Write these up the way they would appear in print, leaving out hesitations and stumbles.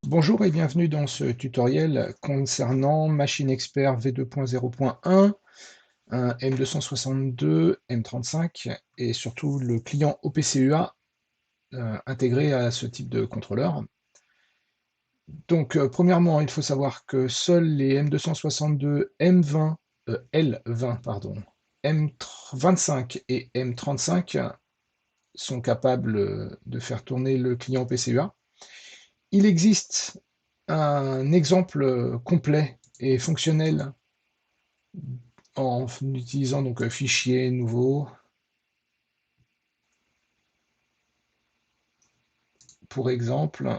Bonjour et bienvenue dans ce tutoriel concernant Machine Expert V2.0.1, un M262, M35 et surtout le client OPCUA intégré à ce type de contrôleur. Donc, premièrement, il faut savoir que seuls les M262, M20, L20, pardon, M25 et M35 sont capables de faire tourner le client OPCUA. Il existe un exemple complet et fonctionnel en utilisant donc un fichier nouveau. Pour exemple,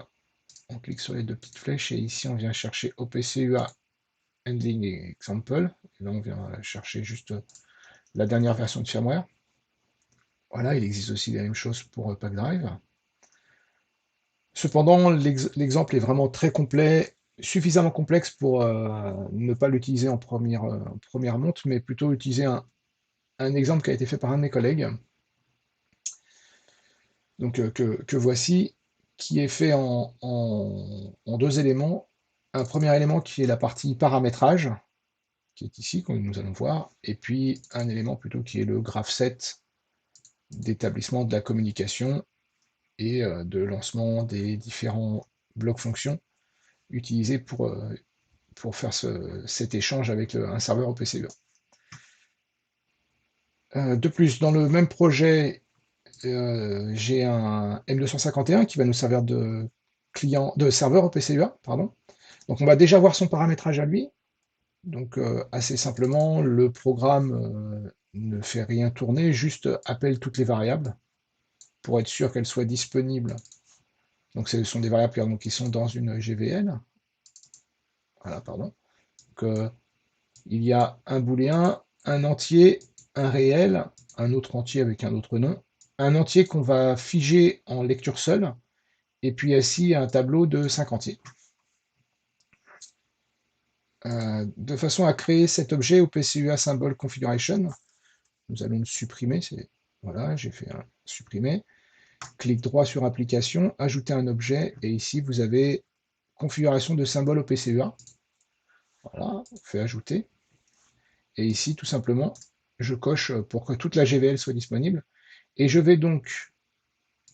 on clique sur les deux petites flèches et ici on vient chercher OPCUA Handling Example. Et là on vient chercher juste la dernière version de firmware. Voilà, il existe aussi la même chose pour PackDrive. Cependant, l'exemple est vraiment très complet, suffisamment complexe pour ne pas l'utiliser en première monte, mais plutôt utiliser un exemple qui a été fait par un de mes collègues, donc que voici, qui est fait en deux éléments. Un premier élément qui est la partie paramétrage, qui est ici, comme nous allons voir, et puis un élément plutôt qui est le graph set d'établissement de la communication et de lancement des différents blocs fonctions utilisés pour faire cet échange avec un serveur OPCUA. De plus, dans le même projet, j'ai un M251 qui va nous servir de serveur OPCUA, pardon. Donc on va déjà voir son paramétrage à lui. Donc assez simplement, le programme ne fait rien tourner, juste appelle toutes les variables pour être sûr qu'elles soient disponibles. Donc ce sont des variables donc, qui sont dans une GVL. Voilà, pardon. Donc, il y a un booléen, un entier, un réel, un autre entier avec un autre nom, un entier qu'on va figer en lecture seule, et puis ici un tableau de 5 entiers. De façon à créer cet objet au PCUA Symbol Configuration, nous allons le supprimer. Voilà, j'ai fait un supprimer. Clic droit sur application, ajouter un objet, et ici vous avez configuration de symbole au PCUA. Voilà, on fait ajouter. Et ici, tout simplement, je coche pour que toute la GVL soit disponible. Et je vais donc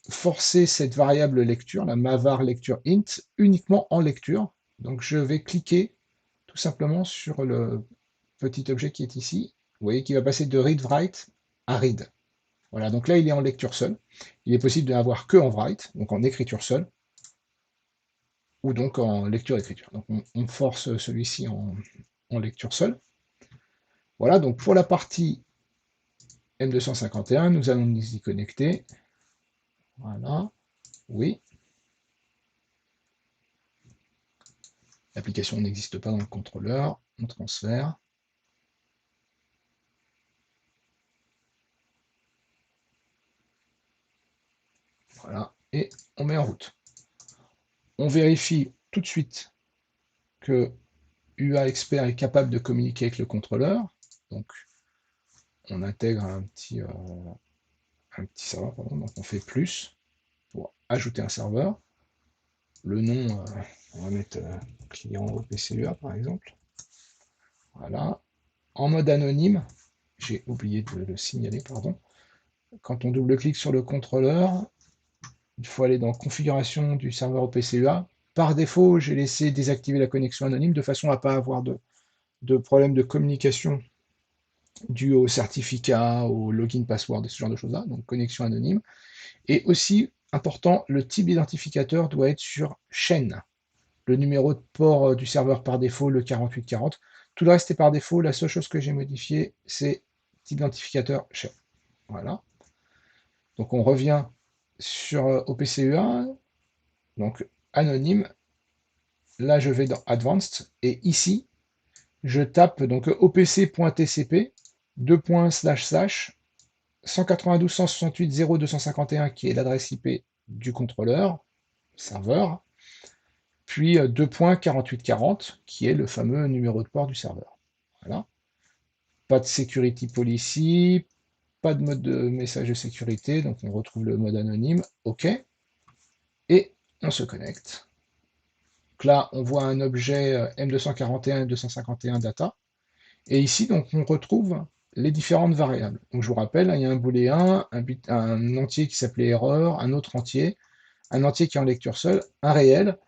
forcer cette variable lecture, la mavar lecture int, uniquement en lecture. Donc je vais cliquer tout simplement sur le petit objet qui est ici. Vous voyez qu'il va passer de read write à read. Voilà, donc là il est en lecture seule. Il est possible de n'avoir que en write, donc en écriture seule, ou donc en lecture-écriture. Donc on force celui-ci en lecture seule. Voilà, donc pour la partie M251, nous allons nous y connecter. Voilà, oui. L'application n'existe pas dans le contrôleur. On transfère. Voilà, et on met en route. On vérifie tout de suite que UA Expert est capable de communiquer avec le contrôleur. Donc, on intègre un petit serveur, pardon. Donc on fait plus pour ajouter un serveur. Le nom, on va mettre client OPCUA par exemple. Voilà. En mode anonyme, j'ai oublié de le signaler, pardon. Quand on double-clique sur le contrôleur, il faut aller dans configuration du serveur OPCUA. Par défaut, j'ai laissé désactiver la connexion anonyme de façon à ne pas avoir de problème de communication dû au certificat, au login password et ce genre de choses-là, donc connexion anonyme. Et aussi, important, le type d'identificateur doit être sur chaîne. Le numéro de port du serveur par défaut, le 4840. Tout le reste est par défaut. La seule chose que j'ai modifiée, c'est type d'identificateur chaîne. Voilà. Donc on revient sur OPCUA, donc anonyme. Là, je vais dans Advanced et ici, je tape donc opc.tcp 192.168.0.251 qui est l'adresse IP du contrôleur, serveur, puis 2.4840 qui est le fameux numéro de port du serveur. Voilà. Pas de security policy, pas de mode de message de sécurité, donc on retrouve le mode anonyme, OK, et on se connecte. Donc là, on voit un objet M241 et M251 data. Et ici, donc, on retrouve les différentes variables. Donc je vous rappelle, il y a un booléen, un entier qui s'appelait erreur, un autre entier, un entier qui est en lecture seule, un réel,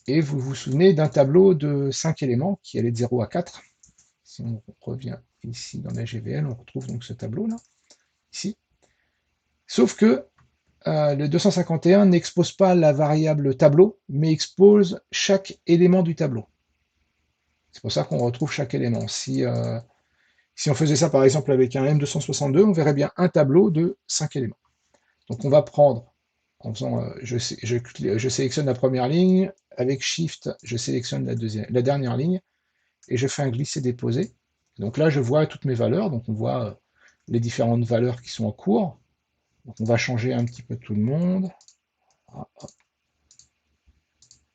et vous vous souvenez d'un tableau de 5 éléments qui allait de 0 à 4. Si on revient ici dans la GVL, on retrouve donc ce tableau-là, ici. Sauf que le 251 n'expose pas la variable tableau, mais expose chaque élément du tableau. C'est pour ça qu'on retrouve chaque élément. Si on faisait ça par exemple avec un M262, on verrait bien un tableau de 5 éléments. Donc on va prendre, en faisant, je sélectionne la première ligne, avec Shift, je sélectionne la dernière ligne, et je fais un glisser-déposer. Donc là, je vois toutes mes valeurs, donc on voit les différentes valeurs qui sont en cours. Donc on va changer un petit peu tout le monde.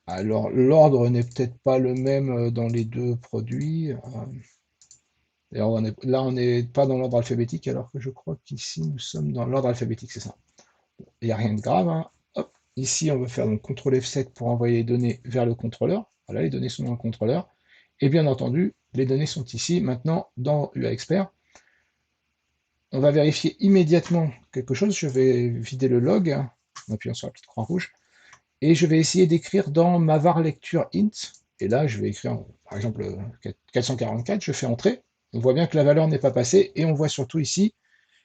Alors l'ordre n'est peut-être pas le même dans les deux produits. D'ailleurs, là, on n'est pas dans l'ordre alphabétique, alors que je crois qu'ici, nous sommes dans l'ordre alphabétique, c'est ça. Il n'y a rien de grave, hein. Hop. Ici, on va faire donc CTRL F7 pour envoyer les données vers le contrôleur. Voilà, les données sont dans le contrôleur. Et bien entendu, les données sont ici, maintenant, dans UA Expert. On va vérifier immédiatement quelque chose. Je vais vider le log, en appuyant sur la petite croix rouge. Et je vais essayer d'écrire dans ma var lecture int. Et là, je vais écrire, par exemple, 444, je fais entrer. On voit bien que la valeur n'est pas passée. Et on voit surtout ici,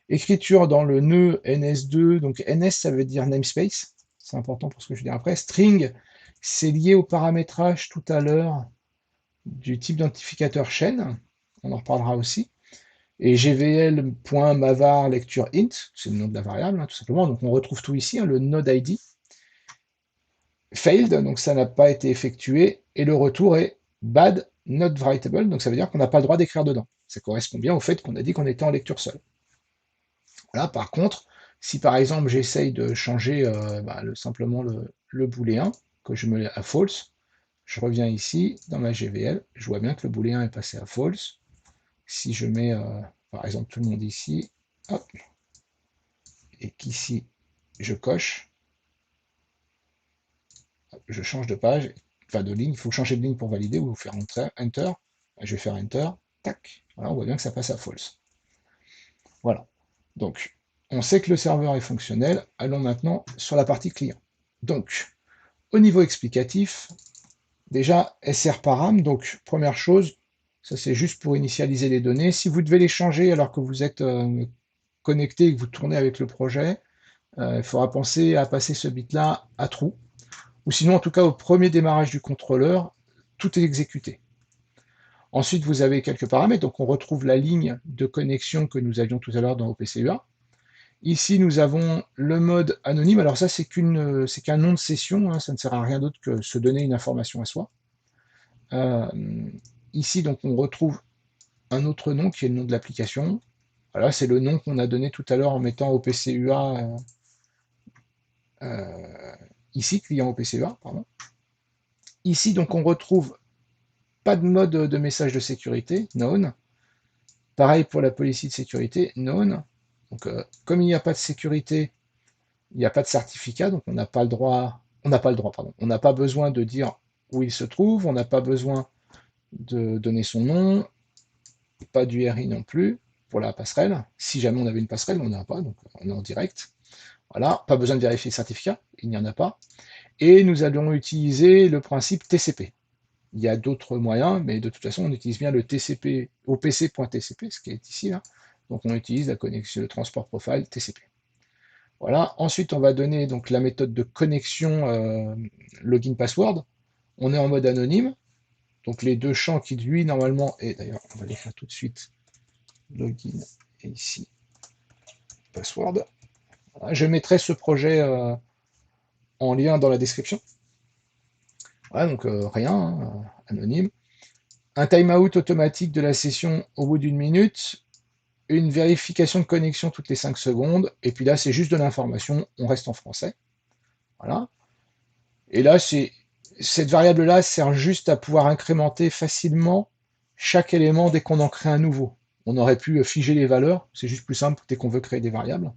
écriture dans le nœud NS2. Donc NS, ça veut dire namespace. C'est important pour ce que je vais dire après. String, c'est lié au paramétrage tout à l'heure du type d'identificateur chaîne. On en reparlera aussi. Et gvl.mavar lecture int, c'est le nom de la variable, hein, tout simplement. Donc on retrouve tout ici, hein, le node ID. Failed, donc ça n'a pas été effectué, et le retour est bad, not writable, donc ça veut dire qu'on n'a pas le droit d'écrire dedans. Ça correspond bien au fait qu'on a dit qu'on était en lecture seule. Voilà, par contre, si par exemple j'essaye de changer simplement le booléen, que je mets à false, je reviens ici, dans ma GVL, je vois bien que le booléen est passé à false. Si je mets par exemple tout le monde ici, hop, et qu'ici je coche, je change de page, enfin de ligne, il faut changer de ligne pour valider ou faire Enter. Je vais faire Enter, tac, voilà, on voit bien que ça passe à false. Voilà. Donc, on sait que le serveur est fonctionnel. Allons maintenant sur la partie client. Donc, au niveau explicatif, déjà SR param, donc première chose, ça c'est juste pour initialiser les données. Si vous devez les changer alors que vous êtes connecté et que vous tournez avec le projet, il faudra penser à passer ce bit-là à true. Ou sinon, en tout cas, au premier démarrage du contrôleur, tout est exécuté. Ensuite, vous avez quelques paramètres. Donc, on retrouve la ligne de connexion que nous avions tout à l'heure dans OPC-UA. Ici, nous avons le mode anonyme. Alors ça, c'est qu'un nom de session. Hein, ça ne sert à rien d'autre que se donner une information à soi. Ici, donc, on retrouve un autre nom qui est le nom de l'application. Voilà, c'est le nom qu'on a donné tout à l'heure en mettant OPC-UA ici, client OPC-UA, pardon. Ici, donc, on retrouve pas de mode de message de sécurité, known. Pareil pour la policy de sécurité, known. Donc, comme il n'y a pas de sécurité, il n'y a pas de certificat, donc on n'a pas besoin de dire où il se trouve, on n'a pas besoin de donner son nom, pas d'URI non plus pour la passerelle. Si jamais on avait une passerelle, on n'en a pas, donc on est en direct. Voilà, pas besoin de vérifier le certificat, il n'y en a pas. Et nous allons utiliser le principe TCP. Il y a d'autres moyens, mais de toute façon, on utilise bien le TCP, opc.tcp, ce qui est ici, là. Donc on utilise la connexion, le transport profile TCP. Voilà. Ensuite, on va donner donc la méthode de connexion login password. On est en mode anonyme. Donc les deux champs qui, lui, normalement, et d'ailleurs, on va l'écrire tout de suite, login, et ici, password. Voilà. Je mettrai ce projet en lien dans la description. Voilà, donc rien, hein, anonyme. Un timeout automatique de la session au bout d'une minute, une vérification de connexion toutes les 5 secondes, et puis là, c'est juste de l'information, on reste en français. Voilà. Et là, cette variable-là sert juste à pouvoir incrémenter facilement chaque élément dès qu'on en crée un nouveau. On aurait pu figer les valeurs, c'est juste plus simple dès qu'on veut créer des variables.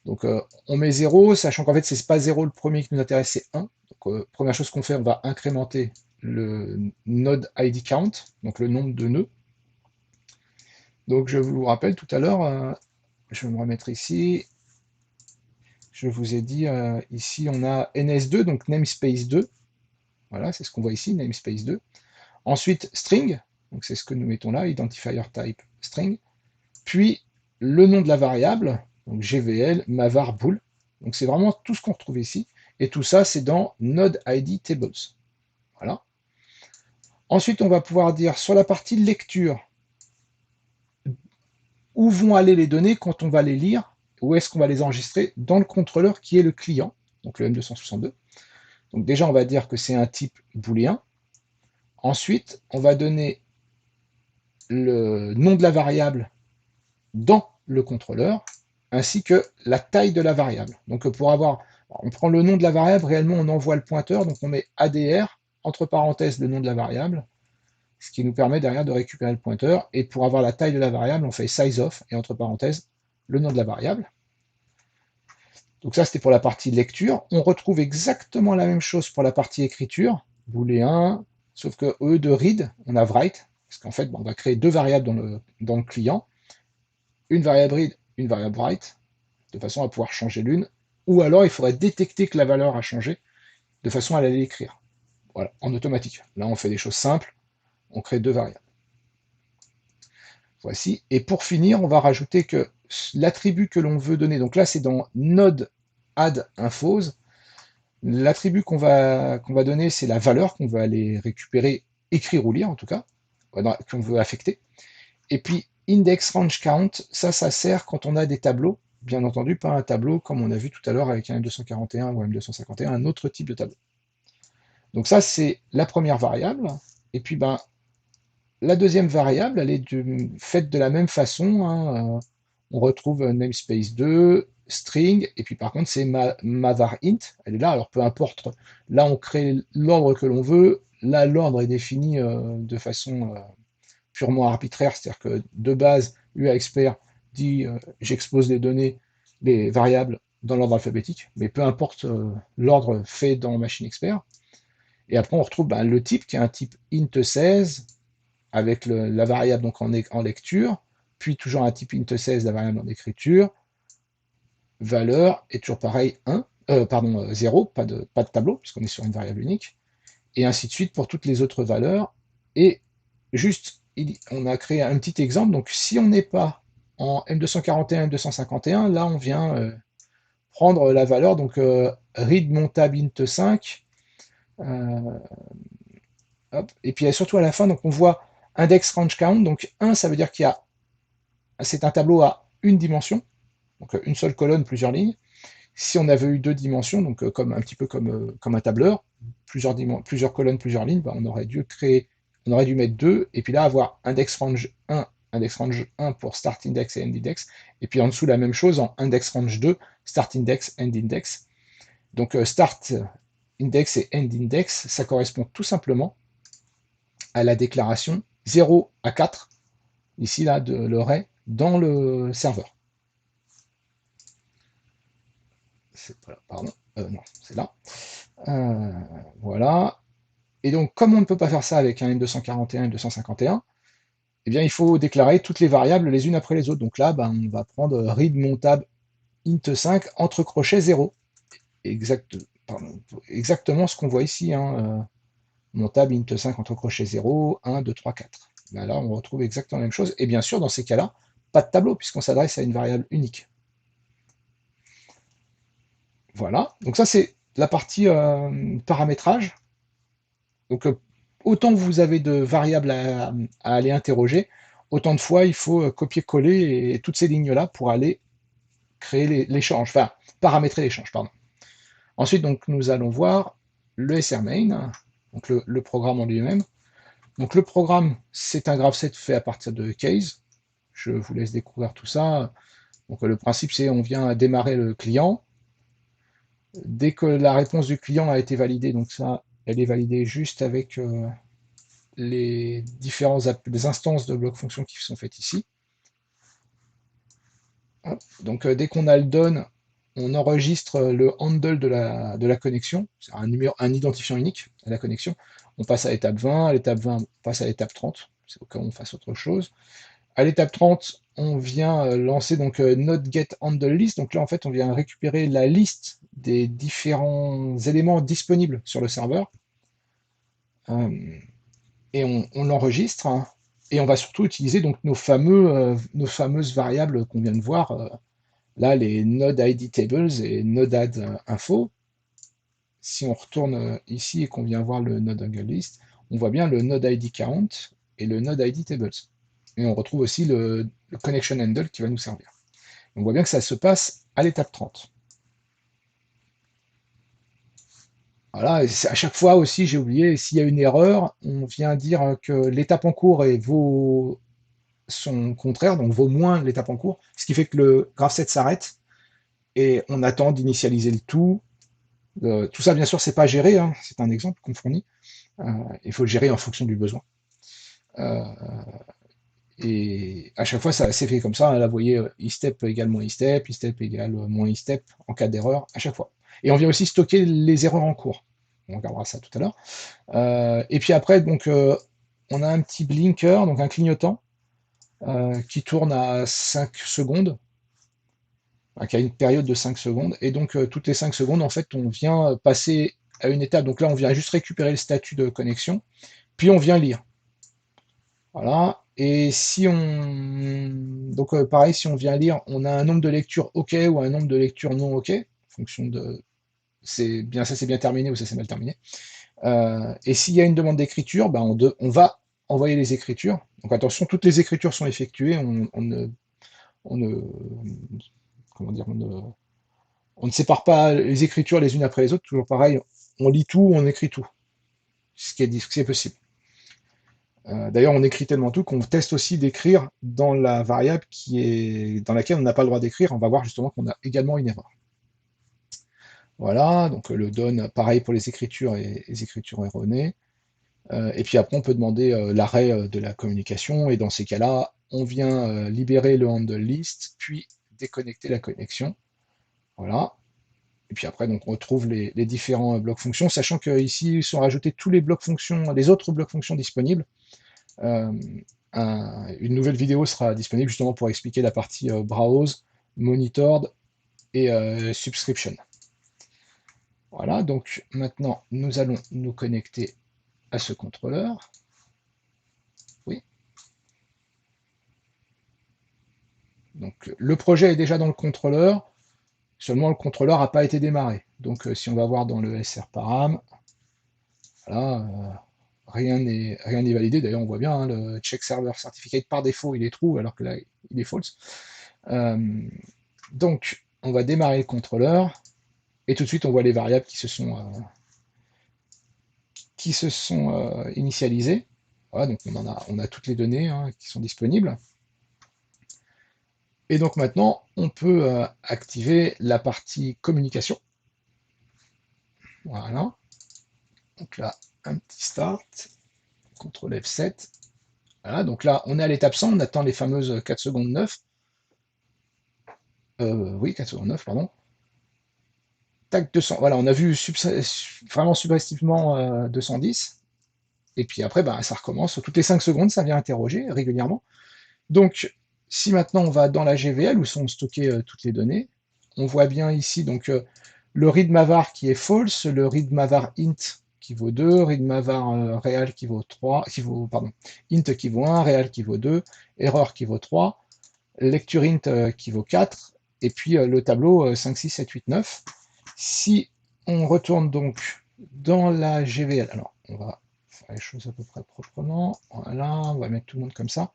Donc on met 0, sachant qu'en fait, c'est pas 0 le premier qui nous intéresse, c'est 1. Donc première chose qu'on fait, on va incrémenter le node ID count, donc le nombre de nœuds. Donc je vous rappelle tout à l'heure, je vais me remettre ici, je vous ai dit ici on a ns2, donc namespace 2, voilà, c'est ce qu'on voit ici, namespace 2. Ensuite string, donc c'est ce que nous mettons là, identifier type string, puis le nom de la variable, donc gvl mavar bool, donc c'est vraiment tout ce qu'on retrouve ici, et tout ça c'est dans node id tables. Voilà. Ensuite, on va pouvoir dire sur la partie lecture, où vont aller les données quand on va les lire, où est-ce qu'on va les enregistrer dans le contrôleur qui est le client, donc le M262. Donc déjà, on va dire que c'est un type booléen. Ensuite, on va donner le nom de la variable dans le contrôleur, ainsi que la taille de la variable. Donc pour avoir, on prend le nom de la variable, réellement on envoie le pointeur, donc on met ADR, entre parenthèses le nom de la variable, ce qui nous permet derrière de récupérer le pointeur. Et pour avoir la taille de la variable, on fait sizeof, et entre parenthèses, le nom de la variable. Donc ça, c'était pour la partie lecture. On retrouve exactement la même chose pour la partie écriture, booléen, sauf que au lieu de read, on a write, parce qu'en fait, on va créer deux variables dans le client, une variable read, une variable write, de façon à pouvoir changer l'une, ou alors il faudrait détecter que la valeur a changé, de façon à aller l'écrire. Voilà, en automatique. Là, on fait des choses simples, on crée deux variables. Voici. Et pour finir, on va rajouter que l'attribut que l'on veut donner, donc là c'est dans node add infos, l'attribut qu'on va donner, c'est la valeur qu'on va aller récupérer, écrire ou lire en tout cas, qu'on veut affecter. Et puis index range count, ça sert quand on a des tableaux, bien entendu pas un tableau comme on a vu tout à l'heure avec un M241 ou un M251, un autre type de tableau. Donc ça c'est la première variable. Et puis la deuxième variable, elle est faite de la même façon. Hein, on retrouve namespace 2, string, et puis par contre, c'est mavar int. Elle est là, alors peu importe. Là, on crée l'ordre que l'on veut. Là, l'ordre est défini de façon purement arbitraire, c'est-à-dire que de base, UA Expert dit j'expose les données, les variables dans l'ordre alphabétique, mais peu importe l'ordre fait dans Machine Expert. Et après, on retrouve le type qui est un type int16 avec la variable donc en lecture, puis toujours un type int16, la variable en écriture, valeur est toujours pareil 1, 0, pas de tableau, puisqu'on est sur une variable unique, et ainsi de suite pour toutes les autres valeurs. Et juste, on a créé un petit exemple, donc si on n'est pas en M241, M251, là on vient prendre la valeur, donc read montab int5, hop, et puis surtout à la fin, donc on voit index range count, donc 1 ça veut dire qu'il y a, c'est un tableau à une dimension, donc une seule colonne, plusieurs lignes. Si on avait eu deux dimensions, donc comme un petit peu comme un tableur, plusieurs colonnes, plusieurs lignes, on aurait dû mettre 2, et puis là avoir index range 1 pour start index et end index, et puis en dessous la même chose en index range 2, start index, end index. Donc start index et end index, ça correspond tout simplement à la déclaration 0 à 4, ici là, de l'array dans le serveur. Pardon, non, c'est là. Voilà. Et donc, comme on ne peut pas faire ça avec un M241 et un M251, eh bien, il faut déclarer toutes les variables les unes après les autres. Donc là, on va prendre read montab int5 entre crochets 0. Exactement ce qu'on voit ici. Hein, montab int5 entre crochets 0, 1, 2, 3, 4. Là, on retrouve exactement la même chose. Et bien sûr, dans ces cas-là, pas de tableau, puisqu'on s'adresse à une variable unique. Voilà. Donc ça, c'est la partie paramétrage. Donc, autant vous avez de variables à aller interroger, autant de fois il faut copier-coller toutes ces lignes-là pour aller créer l'échange, enfin, paramétrer l'échange, pardon. Ensuite, donc, nous allons voir le srmain, donc le programme en lui-même. Donc, le programme, c'est un graph set fait à partir de case. Je vous laisse découvrir tout ça. Donc, le principe, c'est on vient démarrer le client. Dès que la réponse du client a été validée, donc ça, elle est validée juste avec les instances de bloc fonction qui sont faites ici. Donc dès qu'on a le done, on enregistre le handle de la connexion, c'est un numéro, un identifiant unique à la connexion. On passe à l'étape 20, on passe à l'étape 30, c'est au cas où on fasse autre chose. À l'étape 30, on vient lancer donc node get handle list. Donc là, en fait, on vient récupérer la liste des différents éléments disponibles sur le serveur. Euh, et on l'enregistre, hein. Et on va surtout utiliser donc nos fameuses variables qu'on vient de voir, là les node ID tables et node add info. Si on retourne ici et qu'on vient voir le node angle list, on voit bien le node ID count et le node ID tables. Et on retrouve aussi le connection handle qui va nous servir. On voit bien que ça se passe à l'étape 30. Voilà, et à chaque fois aussi, j'ai oublié, s'il y a une erreur, on vient dire que l'étape en cours vaut son contraire, donc vaut moins l'étape en cours, ce qui fait que le graph set s'arrête et on attend d'initialiser le tout. Tout ça, bien sûr, c'est pas géré, hein, c'est un exemple qu'on fournit. Euh, il faut le gérer en fonction du besoin. Euh, et à chaque fois, ça s'est fait comme ça. Là, vous voyez, istep égale moins istep égale moins istep en cas d'erreur, à chaque fois. Et on vient aussi stocker les erreurs en cours. On regardera ça tout à l'heure. Et puis après, donc, on a un petit blinker, donc un clignotant, qui tourne à 5 secondes, qui a une période de 5 secondes. Et donc, toutes les 5 secondes, en fait, on vient passer à une étape. Donc là, on vient juste récupérer le statut de connexion, puis on vient lire. Voilà. Et si on. Donc, pareil, si on vient lire, on a un nombre de lectures OK ou un nombre de lectures non OK, en fonction de. C'est bien, ça c'est bien terminé ou ça c'est mal terminé. Et s'il y a une demande d'écriture, ben on va envoyer les écritures. Donc attention, toutes les écritures sont effectuées. On ne, comment dire, on ne sépare pas les écritures les unes après les autres. Toujours pareil, on lit tout, on écrit tout, ce qui est possible. D'ailleurs, on écrit tellement tout qu'on teste aussi d'écrire dans la variable dans laquelle on n'a pas le droit d'écrire. On va voir justement qu'on a également une erreur. Voilà, donc le donne pareil pour les écritures et les écritures erronées. Et puis après, on peut demander l'arrêt de la communication. Et dans ces cas-là, on vient libérer le handle list, puis déconnecter la connexion. Voilà. Et puis après, donc, on retrouve les différents blocs fonctions, sachant qu'ici, ils sont rajoutés tous les blocs fonctions, les autres blocs fonctions disponibles. Euh, une nouvelle vidéo sera disponible justement pour expliquer la partie browse, monitored et subscription. Voilà, donc maintenant, nous allons nous connecter à ce contrôleur. Oui. Donc le projet est déjà dans le contrôleur, seulement le contrôleur n'a pas été démarré. Donc si on va voir dans le SR param, voilà, rien n'est validé. D'ailleurs, on voit bien, hein, le check server certificate par défaut, il est true, alors que là, il est false. Donc, on va démarrer le contrôleur, et tout de suite, on voit les variables qui se sont initialisées. Voilà, donc on a toutes les données hein, qui sont disponibles. Et donc maintenant, on peut activer la partie communication. Voilà. Donc là, un petit start, CTRL F7. Voilà, donc là, on est à l'étape 100, on attend les fameuses 4 secondes 9. Oui, 4 secondes 9, pardon. Tac, 200. Voilà, on a vu vraiment subjectivement 210. Et puis après, bah, ça recommence. Toutes les 5 secondes, ça vient interroger régulièrement. Donc, si maintenant on va dans la GVL où sont stockées toutes les données, on voit bien ici donc le read mavar qui est false, le read mavar int qui vaut 2, read mavar real qui vaut 3, pardon, int qui vaut 1, real qui vaut 2, error qui vaut 3, lecture int qui vaut 4, et puis le tableau 5, 6, 7, 8, 9. Si on retourne donc dans la GVL, alors on va faire les choses à peu près proprement, voilà, on va mettre tout le monde comme ça.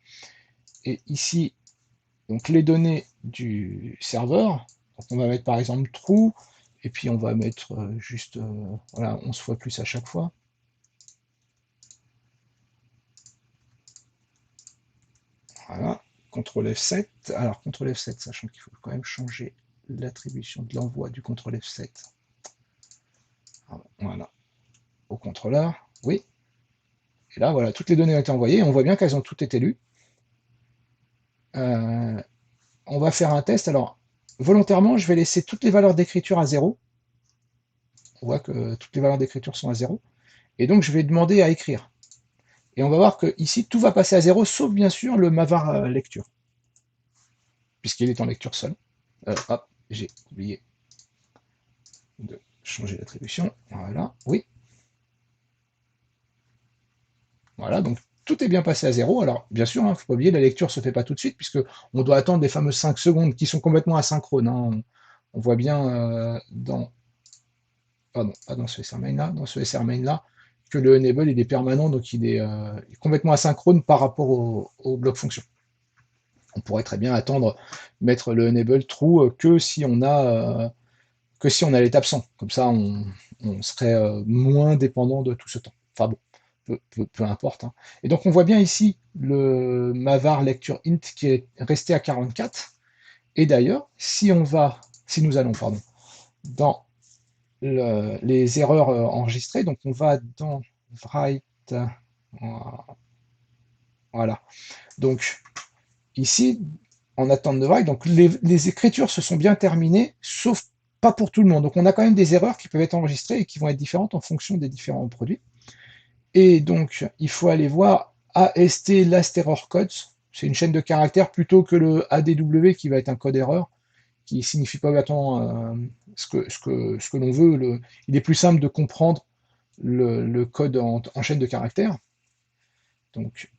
Et ici, donc les données du serveur, donc on va mettre par exemple true, et puis on va mettre juste voilà, 11 fois plus à chaque fois. Voilà, CTRL F7. Alors CTRL F7, sachant qu'il faut quand même changer l'attribution de l'envoi du CTRL F7. Voilà, au contrôleur, oui. Et là, voilà, toutes les données ont été envoyées, on voit bien qu'elles ont toutes été lues. On va faire un test. Alors, volontairement, je vais laisser toutes les valeurs d'écriture à 0. On voit que toutes les valeurs d'écriture sont à 0. Et donc, je vais demander à écrire. Et on va voir que ici, tout va passer à 0, sauf bien sûr le Mavar lecture, puisqu'il est en lecture seule. Hop, j'ai oublié de changer l'attribution. Voilà, oui. Voilà, donc tout est bien passé à 0. Alors, bien sûr, il ne faut pas oublier, la lecture ne se fait pas tout de suite, puisque on doit attendre les fameuses 5 secondes qui sont complètement asynchrones. Hein. On voit bien dans... Pardon, pas dans ce SR main là, dans ce SR main là, que le enable il est permanent, donc il est complètement asynchrone par rapport au bloc fonction. On pourrait très bien attendre, mettre le enable true que si on est absent. Comme ça, on serait moins dépendant de tout ce temps. Enfin bon, peu importe. Hein. Et donc on voit bien ici le Mavar lecture int qui est resté à 44. Et d'ailleurs, si nous allons, pardon, dans les erreurs enregistrées, donc on va dans write, voilà. Donc ici, en attente de write, donc les écritures se sont bien terminées, sauf pas pour tout le monde. Donc on a quand même des erreurs qui peuvent être enregistrées et qui vont être différentes en fonction des différents produits. Et donc, il faut aller voir AST Last Error Codes. C'est une chaîne de caractères plutôt que le ADW qui va être un code erreur, qui signifie pas exactement ce que l'on veut. Il est plus simple de comprendre le code en chaîne de caractères. Donc,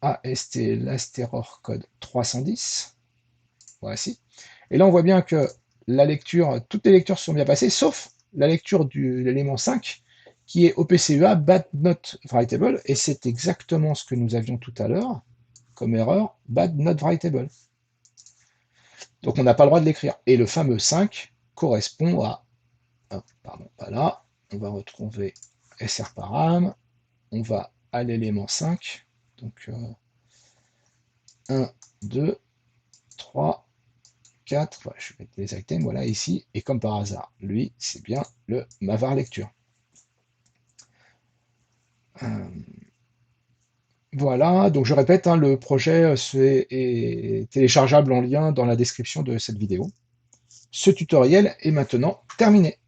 AST Last Error Code 310. Voici. Et là, on voit bien que toutes les lectures sont bien passées, sauf la lecture de l'élément 5, qui est OPCUA bad not writable, et c'est exactement ce que nous avions tout à l'heure comme erreur, bad not writable. Donc on n'a pas le droit de l'écrire. Et le fameux 5 correspond à, pardon, pas là, on va retrouver SR param, on va à l'élément 5, donc 1, 2, 3, 4, voilà, je vais mettre les items, voilà, ici, et comme par hasard, lui, c'est bien le Mavar lecture. Voilà, donc je répète, hein, le projet est téléchargeable en lien dans la description de cette vidéo. Ce tutoriel est maintenant terminé.